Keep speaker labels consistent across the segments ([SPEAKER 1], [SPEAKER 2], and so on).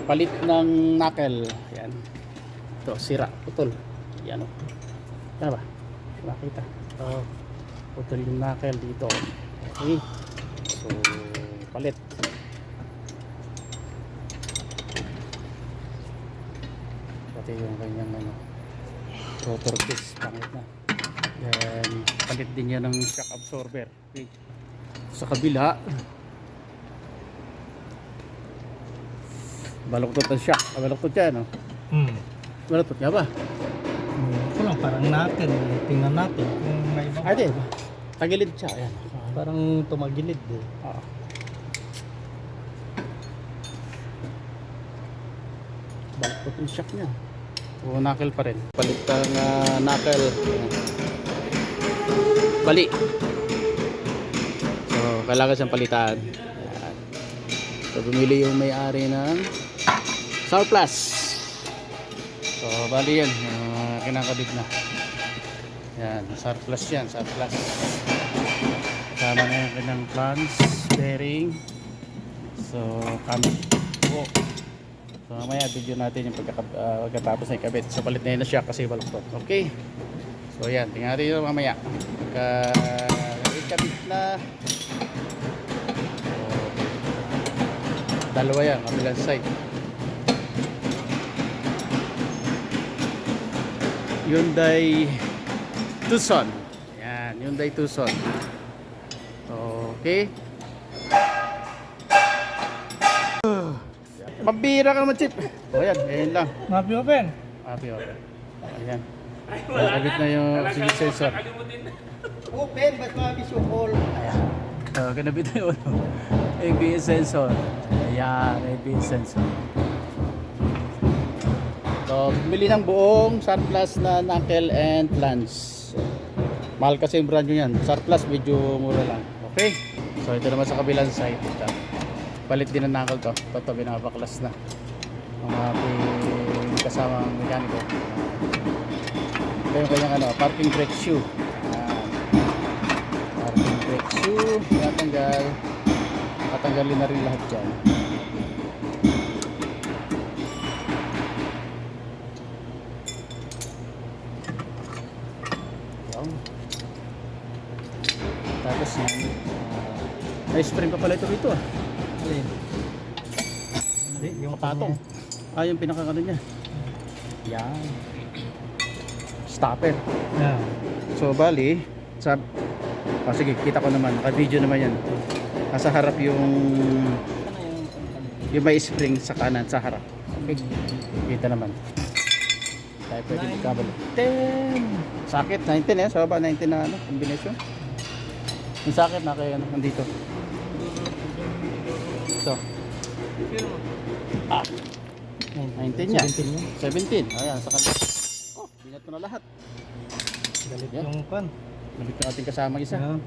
[SPEAKER 1] palit ng knuckle. Yan. Ito, sira, putol. Yan o. Ano ba? Makita. Ito, putol yung knuckle dito. Okay. So, palit. Pati yung kanyang ano, rotor case, pangit na. Then, palit din yan ng shock absorber. Okay. Sa kabila, baluktot ang shock. Baluktot yan, no? Baluktot nga ba?
[SPEAKER 2] Ito lang, parang natin. Tingnan natin kung may iba.
[SPEAKER 1] Ay, di. Tagilid siya. Ayan.
[SPEAKER 2] Parang tumagilid eh.
[SPEAKER 1] Oo. Baluktot yung shock niya. O, knuckle pa rin. Palit ang knuckle. Ayan. Bali. So, kailangan siyang palitan. Ayan. So, bumili yung may-ari ng Surplus. So, bali yan. Kinakabit na. Yan. Surplus yan. Surplus. Kasama na yung kanyang plans, bearing. So, kami. Oh. So, mamaya video natin yung pagkatapos na ikabit. So, palit na yun na siya kasi baluktot. Okay. So, yan. Tingnan natin yun mamaya. Pagka ikabit na. So, dalawa yan. Kabilang side. Hyundai Tucson. Yan. Hyundai Tucson. Okay. Pambira ka naman, Chip. O yan, ganyan lang.
[SPEAKER 2] Mapi open.
[SPEAKER 1] Happy, okay. Ayan. Nakabit na yung speed sensor.
[SPEAKER 2] Open, but mapi sukol.
[SPEAKER 1] Ayan. Kinabit na yung ABS sensor. Ayan, ABS sensor. So, bumili ng buong Surplus na knuckle and flange. Mahal kasi yung brand nyo yan. Surplus, medyo mura lang. Okay. So, ito naman sa kabilang side. Ito. Palit din ang knuckle to. Ito, binabaklas na. Mga kasamang mekaniko. Ito yung kanyang ano, parking brake shoe. Parking brake shoe. Natanggal. Tatanggalin na rin lahat dyan. Tapos yan. May spring pa pala ito rito ah.
[SPEAKER 2] Alin?
[SPEAKER 1] Yung patong. Ah, yung pinakakano niya. Yan. Stopper.
[SPEAKER 2] Yeah.
[SPEAKER 1] So bali, sige, kita ko naman. Naka-video naman yan. Nasa harap yung may spring sa kanan, sa harap. Okay. Kita naman. Tayo pwede magkabalo. 10. Sakit, 19 eh. So ba 19 na ano, combination? Yung sakit na kaya nandito. Ito. Ah. 19 niya. 17. Ayan, sa kanila. Oh, binat mo na lahat.
[SPEAKER 2] Galit
[SPEAKER 1] Yeah.
[SPEAKER 2] yung pan.
[SPEAKER 1] Nabit ko ating kasama isa.
[SPEAKER 2] Yeah.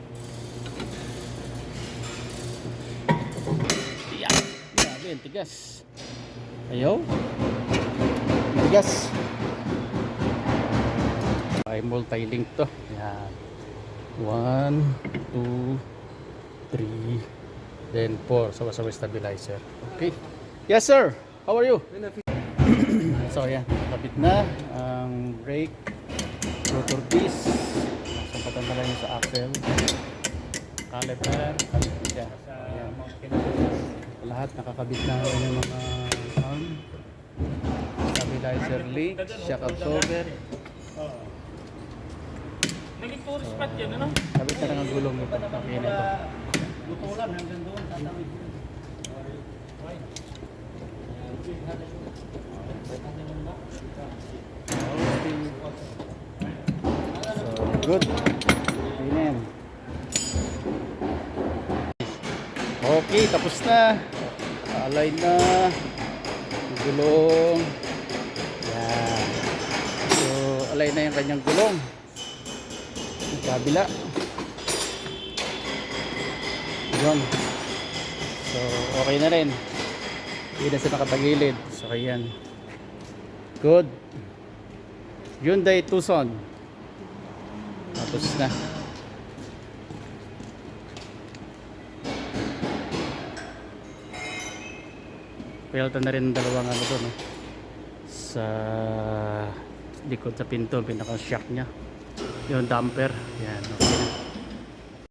[SPEAKER 1] Yeah. Grabe, ang tigas. Ayaw. Tigas. Ay, multi-link to. Yan. 1, 2, 3, then 4. Sabay-sabay stabilizer. Okay. Yes, sir. How are you? So, yan. Kapit na ang brake, rotor piece. Sampatan na lang yung sa axle. Caliper. Kapit siya. Ayan. Lahat nakakabit na yung mga stabilizer link, shock absorber.
[SPEAKER 3] Naging tourist spot yan, ano?
[SPEAKER 1] Kabit na lang ang gulong nito. Okay na ito.
[SPEAKER 2] Lutulan hanggang doon tatawid.
[SPEAKER 1] So, good. Amen. Okay, tapos na. Align na. Yung gulong. Yan. So, align na yung kanyang gulong. Yung kabila. Yun. So, okay na rin. Hindi na siya nakatagilid. So, ayan. Good. Hyundai Tucson. Tapos na. Pinalitan na rin dalawang ano doon, no? Sa likod sa pinto, pinaka shock niya. Yung damper. Yan, okay na.